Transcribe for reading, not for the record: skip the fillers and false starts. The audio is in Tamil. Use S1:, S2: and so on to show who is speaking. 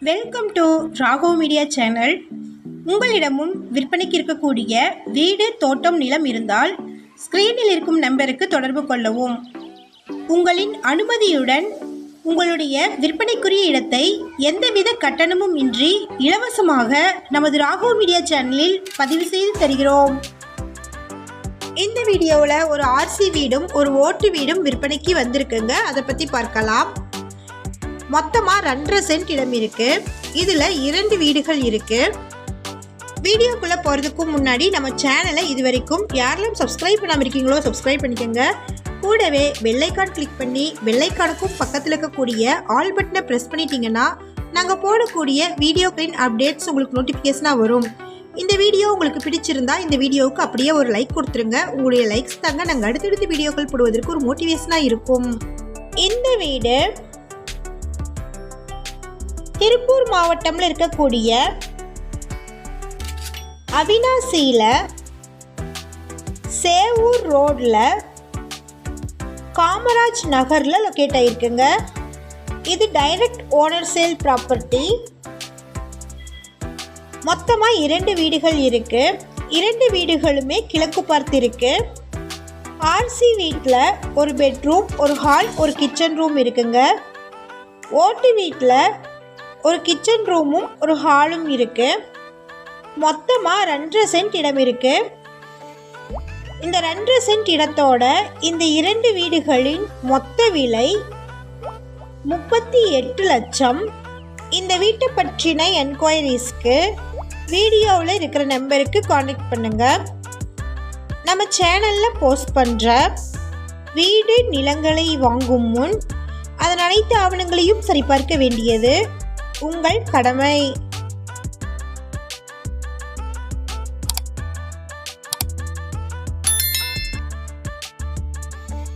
S1: Welcome to Raghav media channel. உங்களிடமும் விற்பனைக்கு இருக்கக்கூடிய வீடு, தோட்டம், நிலம் இருந்தால் ஸ்க்ரீனில் இருக்கும் நம்பருக்கு தொடர்பு கொள்ளவும். உங்களின் அனுமதியுடன் உங்களுடைய விற்பனைக்குரிய இடத்தை எந்தவித கட்டணமும் இன்றி இலவசமாக நமது ராகவ் மீடியா சேனலில் பதிவு செய்து தருகிறோம். இந்த வீடியோவில் ஒரு ஆர்சி வீடும் ஒரு ஓட்டு வீடும் விற்பனைக்கு வந்திருக்குங்க. அதை பற்றி பார்க்கலாம். மொத்தமாக 2.5 சென்ட் இடம் இருக்குது. இதில் 2 வீடுகள் இருக்குது. வீடியோக்குள்ளே போகிறதுக்கு முன்னாடி நம்ம சேனலை இது வரைக்கும் யாரெல்லாம் சப்ஸ்கிரைப் பண்ணாமல் இருக்கீங்களோ சப்ஸ்கிரைப் பண்ணிக்கோங்க. கூடவே பெல்லைக்கான் கிளிக் பண்ணி பெல்லைக்கானுக்கும் பக்கத்தில் இருக்கக்கூடிய ஆல் பட்டனை ப்ரெஸ் பண்ணிட்டீங்கன்னா நாங்கள் போடக்கூடிய வீடியோக்களின் அப்டேட்ஸ் உங்களுக்கு நோட்டிஃபிகேஷனாக வரும். இந்த வீடியோ உங்களுக்கு பிடிச்சிருந்தா இந்த வீடியோவுக்கு அப்படியே ஒரு லைக் கொடுத்துருங்க. உங்களுடைய லைக்ஸ் தாங்க நாங்கள் அடுத்தடுத்த வீடியோக்கள் போடுவதற்கு ஒரு மோட்டிவேஷனாக இருக்கும். இந்த வீடு திருப்பூர் மாவட்டம்ல இருக்கக்கூடிய அவினாசியில சேவூர் ரோட்ல காமராஜ் நகர்ல லொக்கேட் ஆயிருக்குங்க. இது டைரக்ட் ஓனர் சேல் ப்ராப்பர்ட்டி. மொத்தமாக 2 வீடுகள் இருக்கு. 2 வீடுகளுமே கிழக்கு பார்த்து இருக்கு. ஆர்சி வீட்டில் ஒரு பெட்ரூம், ஒரு ஹால், ஒரு கிச்சன் ரூம் இருக்குங்க. ஓட்டு வீட்டில் ஒரு கிச்சன் ரூமும் ஒரு ஹாலும் இருக்கு. மொத்தமாக 2.5 சென்ட் இடம் இருக்கு. இந்த 2.5 சென்ட் இடத்தோட இந்த 2 வீடுகளின் மொத்த விலை 38 லட்சம். இந்த வீட்டை பற்றின என்கொயரிஸ்க்கு வீடியோவில் இருக்கிற நம்பருக்கு கான்டாக்ட் பண்ணுங்க. நம்ம சேனலில் போஸ்ட் பண்ணுற வீடு, நிலங்களை வாங்கும் முன் அதன் அனைத்து ஆவணங்களையும் சரிபார்க்க வேண்டியது உங்கள் கடமை.